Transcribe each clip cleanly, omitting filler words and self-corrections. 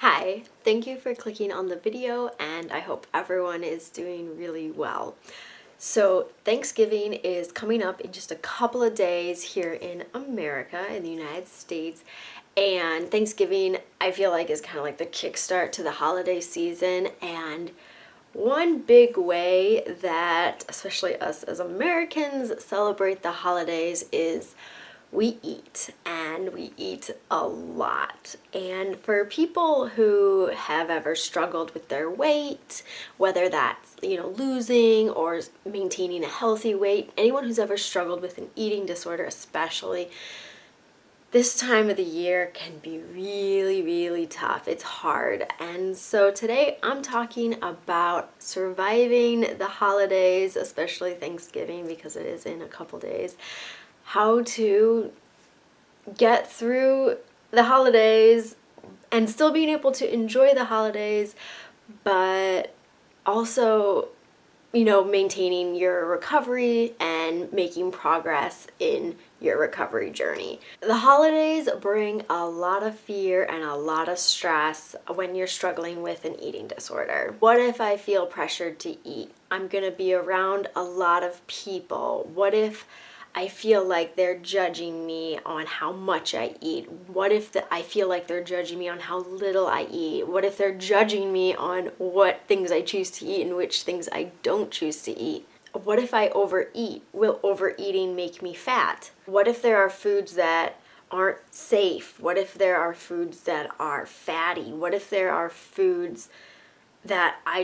Hi, thank you for clicking on the video, and I hope everyone is doing really well. So Thanksgiving is coming up in just a couple of days here in America, in the United States, and Thanksgiving I feel like is kind of like the kickstart to the holiday season. And one big way that especially us as Americans celebrate the holidays is we eat, and we eat a lot. And for people who have ever struggled with their weight, whether that's, losing or maintaining a healthy weight, anyone who's ever struggled with an eating disorder especially, this time of the year can be really, really tough. It's hard. And so today I'm talking about surviving the holidays, especially Thanksgiving because it is in a couple days, how to get through the holidays and still being able to enjoy the holidays, but also, maintaining your recovery and making progress in your recovery journey. The holidays bring a lot of fear and a lot of stress when you're struggling with an eating disorder. What if I feel pressured to eat? I'm gonna be around a lot of people. What if I feel like they're judging me on how much I eat? What if I feel like they're judging me on how little I eat? What if they're judging me on what things I choose to eat and which things I don't choose to eat? What if I overeat? Will overeating make me fat? What if there are foods that aren't safe? What if there are foods that are fatty? What if there are foods that I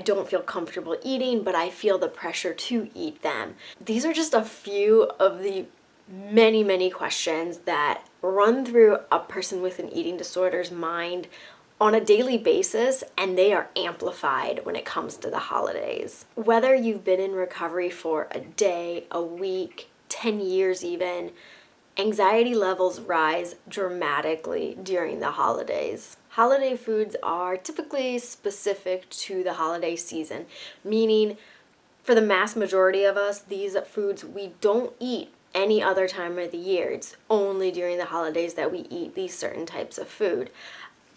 don't feel comfortable eating, but I feel the pressure to eat them? These are just a few of the many, many questions that run through a person with an eating disorder's mind on a daily basis, and they are amplified when it comes to the holidays. Whether you've been in recovery for a day, a week, 10 years even, anxiety levels rise dramatically during the holidays. Holiday foods are typically specific to the holiday season, meaning for the mass majority of us, these foods we don't eat any other time of the year. It's only during the holidays that we eat these certain types of food.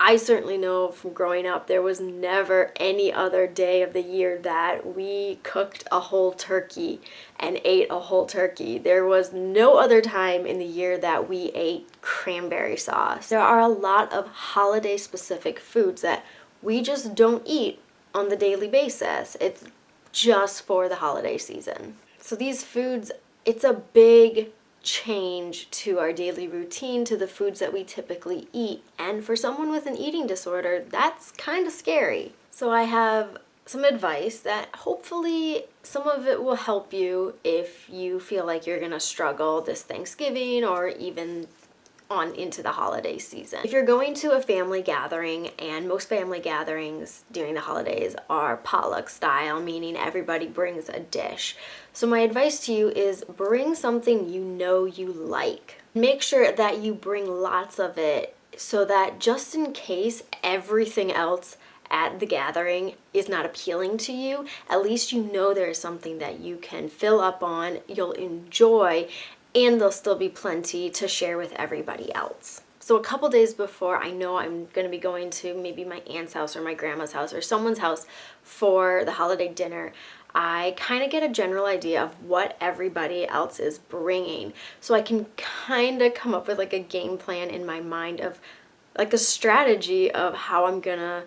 I certainly know from growing up there was never any other day of the year that we cooked a whole turkey and ate a whole turkey. There was no other time in the year that we ate cranberry sauce. There are a lot of holiday specific foods that we just don't eat on the daily basis. It's just for the holiday season. So these foods, it's a big change to our daily routine, to the foods that we typically eat. And for someone with an eating disorder, that's kind of scary. So I have some advice that hopefully some of it will help you if you feel like you're gonna struggle this Thanksgiving or even on into the holiday season. If you're going to a family gathering, and most family gatherings during the holidays are potluck style, meaning everybody brings a dish. So my advice to you is bring something you know you like. Make sure that you bring lots of it so that just in case everything else at the gathering is not appealing to you, at least you know there is something that you can fill up on, you'll enjoy, and there'll still be plenty to share with everybody else. So a couple days before I know I'm going to be going to maybe my aunt's house or my grandma's house or someone's house for the holiday dinner, I kind of get a general idea of what everybody else is bringing. So I can kind of come up with like a game plan in my mind of like a strategy of how I'm going to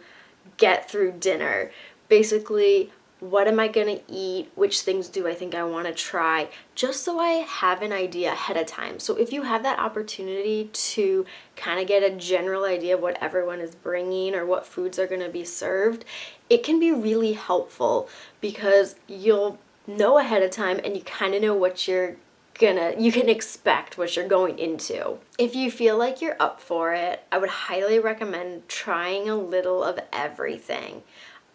get through dinner. Basically, what am I gonna eat? Which things do I think I want to try? Just so I have an idea ahead of time. So if you have that opportunity to kind of get a general idea of what everyone is bringing or what foods are going to be served, it can be really helpful because you'll know ahead of time and you kind of know what you can expect what you're going into. If you feel like you're up for it, I would highly recommend trying a little of everything.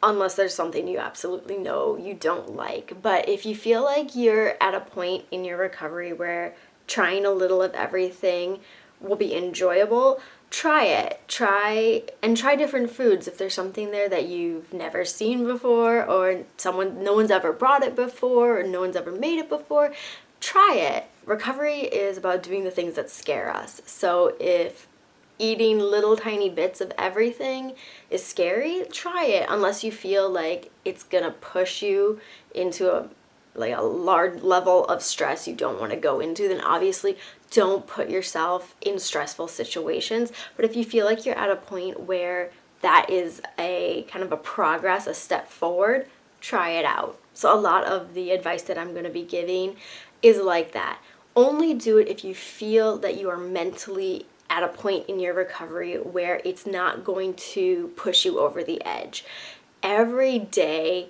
Unless there's something you absolutely know you don't like. But if you feel like you're at a point in your recovery where trying a little of everything will be enjoyable, try it. Try different foods. If there's something there that you've never seen before, or no one's ever brought it before, or no one's ever made it before, try it. Recovery is about doing the things that scare us. So if eating little tiny bits of everything is scary, try it unless you feel like it's gonna push you into a large level of stress you don't want to go into. Then obviously don't put yourself in stressful situations. But if you feel like you're at a point where that is a kind of a progress, a step forward, try it out. So a lot of the advice that I'm going to be giving is like that. Only do it if you feel that you are mentally at a point in your recovery where it's not going to push you over the edge. Every day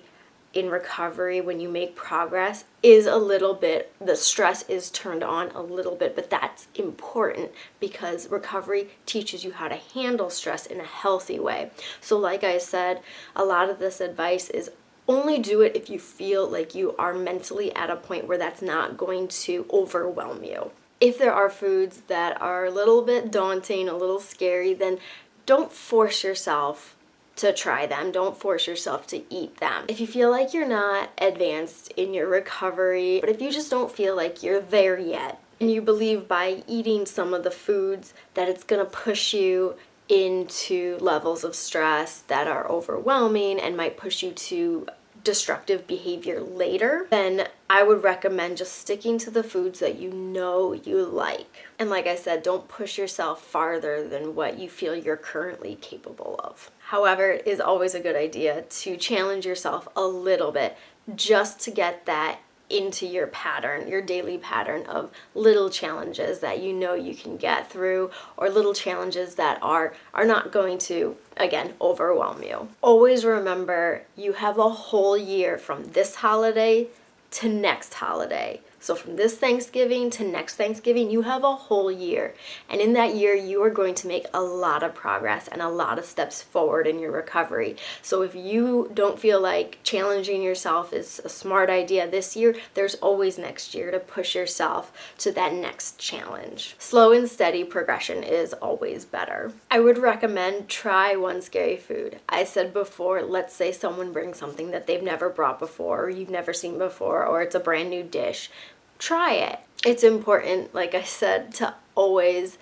in recovery, when you make progress, is a little bit, the stress is turned on a little bit, but that's important because recovery teaches you how to handle stress in a healthy way. So like I said, a lot of this advice is only do it if you feel like you are mentally at a point where that's not going to overwhelm you. If there are foods that are a little bit daunting, a little scary, then don't force yourself to try them. Don't force yourself to eat them. If you feel like you're not advanced in your recovery, but if you just don't feel like you're there yet, and you believe by eating some of the foods that it's gonna push you into levels of stress that are overwhelming and might push you to destructive behavior later, then I would recommend just sticking to the foods that you know you like. And like I said, don't push yourself farther than what you feel you're currently capable of. However, it is always a good idea to challenge yourself a little bit just to get that into your pattern, your daily pattern of little challenges that you know you can get through, or little challenges that are not going to, again, overwhelm you. Always remember, you have a whole year from this holiday to next holiday. So from this Thanksgiving to next Thanksgiving, you have a whole year. And in that year, you are going to make a lot of progress and a lot of steps forward in your recovery. So if you don't feel like challenging yourself is a smart idea this year, there's always next year to push yourself to that next challenge. Slow and steady progression is always better. I would recommend try one scary food. I said before, let's say someone brings something that they've never brought before, or you've never seen before, or it's a brand new dish. Try it. It's important, like I said, to always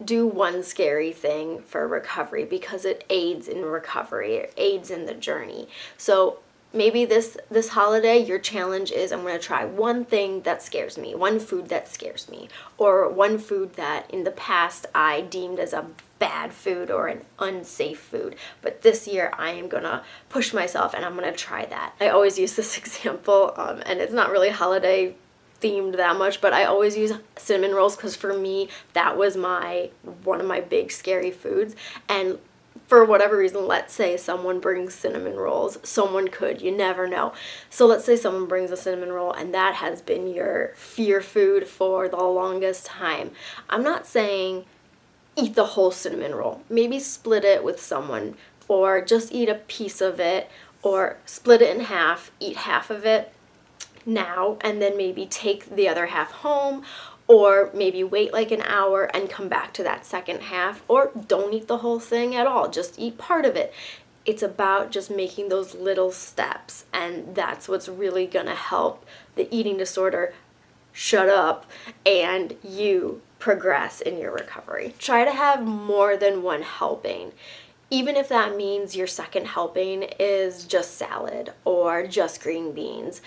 do one scary thing for recovery because it aids in recovery, it aids in the journey. So maybe this holiday, your challenge is I'm going to try one thing that scares me, one food that scares me, or one food that in the past I deemed as a bad food or an unsafe food. But this year I am going to push myself and I'm going to try that. I always use this example, and it's not really holiday themed that much, but I always use cinnamon rolls because for me that was one of my big scary foods. And for whatever reason, let's say someone brings cinnamon rolls, someone could, you never know. So let's say someone brings a cinnamon roll and that has been your fear food for the longest time. I'm not saying eat the whole cinnamon roll. Maybe split it with someone, or just eat a piece of it, or split it in half, eat half of it now, and then maybe take the other half home, or maybe wait like an hour and come back to that second half, or don't eat the whole thing at all, just eat part of it. It's about just making those little steps, and that's what's really gonna help the eating disorder shut up and you progress in your recovery. Try to have more than one helping. Even if that means your second helping is just salad or just green beans.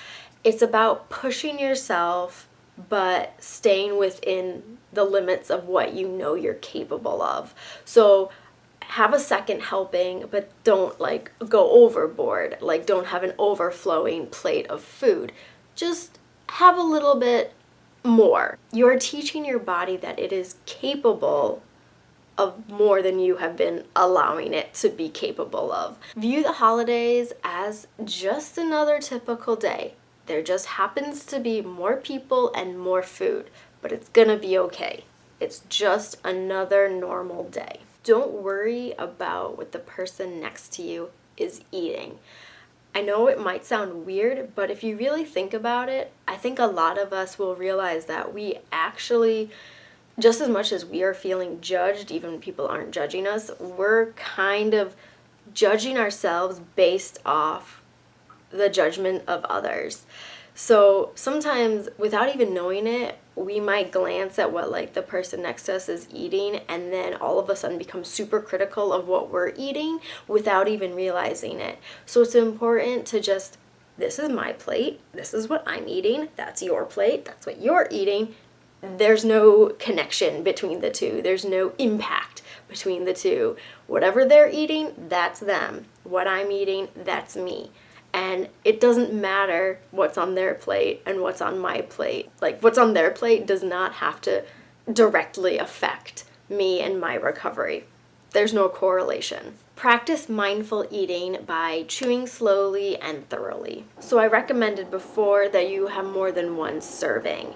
It's about pushing yourself, but staying within the limits of what you know you're capable of. So have a second helping, but don't go overboard. Don't have an overflowing plate of food. Just have a little bit more. You're teaching your body that it is capable of more than you have been allowing it to be capable of. View the holidays as just another typical day. There just happens to be more people and more food, but it's gonna be okay. It's just another normal day. Don't worry about what the person next to you is eating. I know it might sound weird, but if you really think about it, I think a lot of us will realize that we actually, just as much as we are feeling judged, even when people aren't judging us, we're kind of judging ourselves based off the judgment of others. So sometimes without even knowing it, we might glance at what like the person next to us is eating and then all of a sudden become super critical of what we're eating without even realizing it. So it's important to just, this is my plate, this is what I'm eating, that's your plate, that's what you're eating. There's no connection between the two. There's no impact between the two. Whatever they're eating, that's them. What I'm eating, that's me. And it doesn't matter what's on their plate and what's on my plate. Like, what's on their plate does not have to directly affect me and my recovery. There's no correlation. Practice mindful eating by chewing slowly and thoroughly. So I recommended before that you have more than one serving.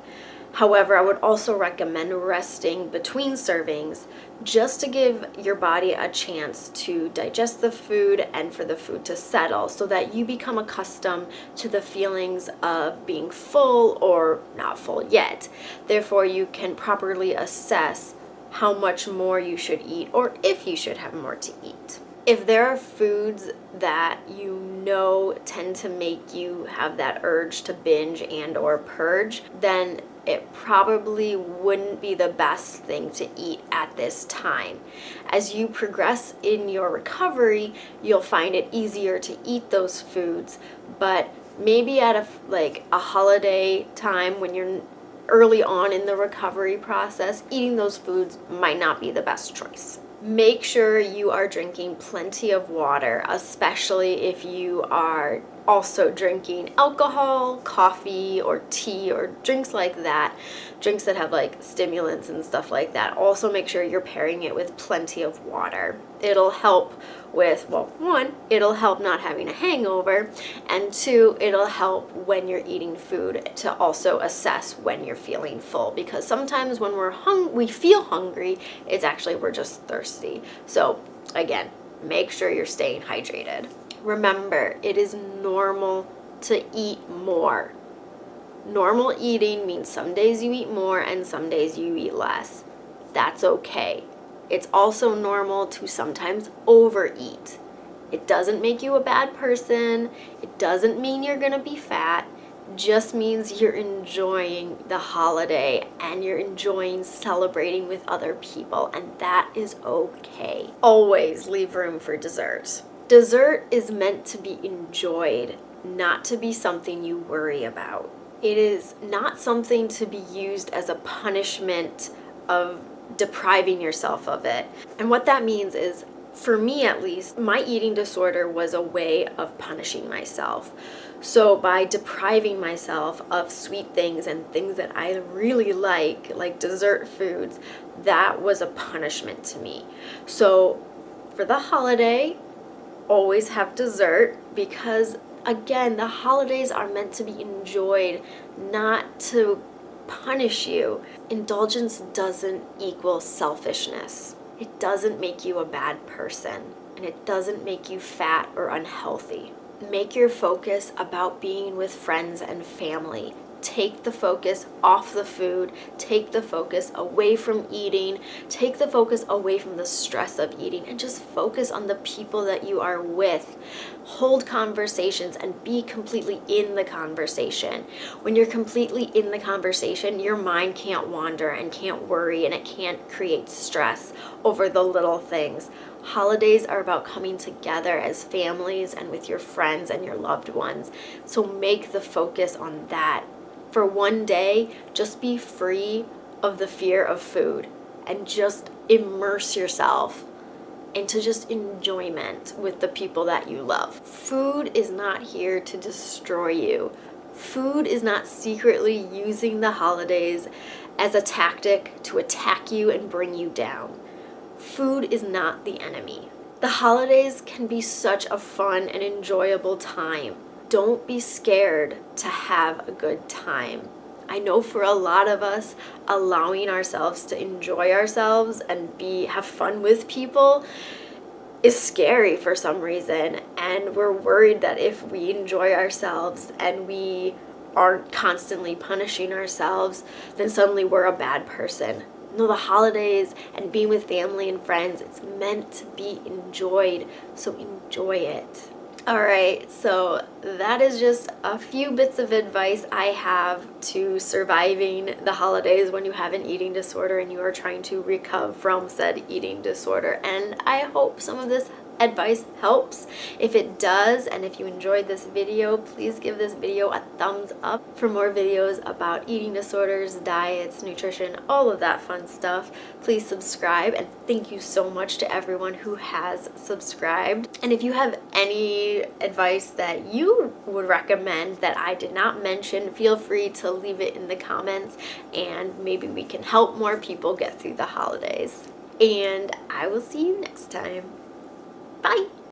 However, I would also recommend resting between servings just to give your body a chance to digest the food and for the food to settle so that you become accustomed to the feelings of being full or not full yet. Therefore, you can properly assess how much more you should eat or if you should have more to eat. If there are foods that you know tend to make you have that urge to binge and or purge, then it probably wouldn't be the best thing to eat at this time. As you progress in your recovery, you'll find it easier to eat those foods, but maybe at a holiday time when you're early on in the recovery process, eating those foods might not be the best choice. Make sure you are drinking plenty of water, especially if you are also drinking alcohol, coffee, or tea, or drinks like that, drinks that have like stimulants and stuff like that. Also make sure you're pairing it with plenty of water. It'll help with, well, one, it'll help not having a hangover, and two, it'll help when you're eating food to also assess when you're feeling full, because sometimes when we feel hungry, it's actually we're just thirsty. So again, make sure you're staying hydrated. Remember, it is normal to eat more. Normal eating means some days you eat more and some days you eat less. That's okay. It's also normal to sometimes overeat. It doesn't make you a bad person. It doesn't mean you're gonna be fat. It just means you're enjoying the holiday and you're enjoying celebrating with other people, and that is okay. Always leave room for dessert. Dessert is meant to be enjoyed, not to be something you worry about. It is not something to be used as a punishment of depriving yourself of it. And what that means is, for me at least, my eating disorder was a way of punishing myself. So by depriving myself of sweet things and things that I really like dessert foods, that was a punishment to me. So for the holiday, always have dessert, because again, the holidays are meant to be enjoyed, not to punish you. Indulgence doesn't equal selfishness. It doesn't make you a bad person, and it doesn't make you fat or unhealthy. Make your focus about being with friends and family. Take the focus off the food, take the focus away from eating, take the focus away from the stress of eating, and just focus on the people that you are with. Hold conversations and be completely in the conversation. When you're completely in the conversation, your mind can't wander and can't worry, and it can't create stress over the little things. Holidays are about coming together as families and with your friends and your loved ones. So make the focus on that. For one day, just be free of the fear of food and just immerse yourself into just enjoyment with the people that you love. Food is not here to destroy you. Food is not secretly using the holidays as a tactic to attack you and bring you down. Food is not the enemy. The holidays can be such a fun and enjoyable time. Don't be scared to have a good time. I know for a lot of us, allowing ourselves to enjoy ourselves and have fun with people is scary for some reason, and we're worried that if we enjoy ourselves and we aren't constantly punishing ourselves, then suddenly we're a bad person. No, the holidays and being with family and friends, it's meant to be enjoyed, so enjoy it. Alright, so that is just a few bits of advice I have to surviving the holidays when you have an eating disorder and you are trying to recover from said eating disorder. And I hope some of this advice helps. If it does, and if you enjoyed this video, please give this video a thumbs up. For more videos about eating disorders, diets, nutrition, all of that fun stuff, please subscribe. And thank you so much to everyone who has subscribed. And if you have any advice that you would recommend that I did not mention, feel free to leave it in the comments and maybe we can help more people get through the holidays. And I will see you next time. Bye!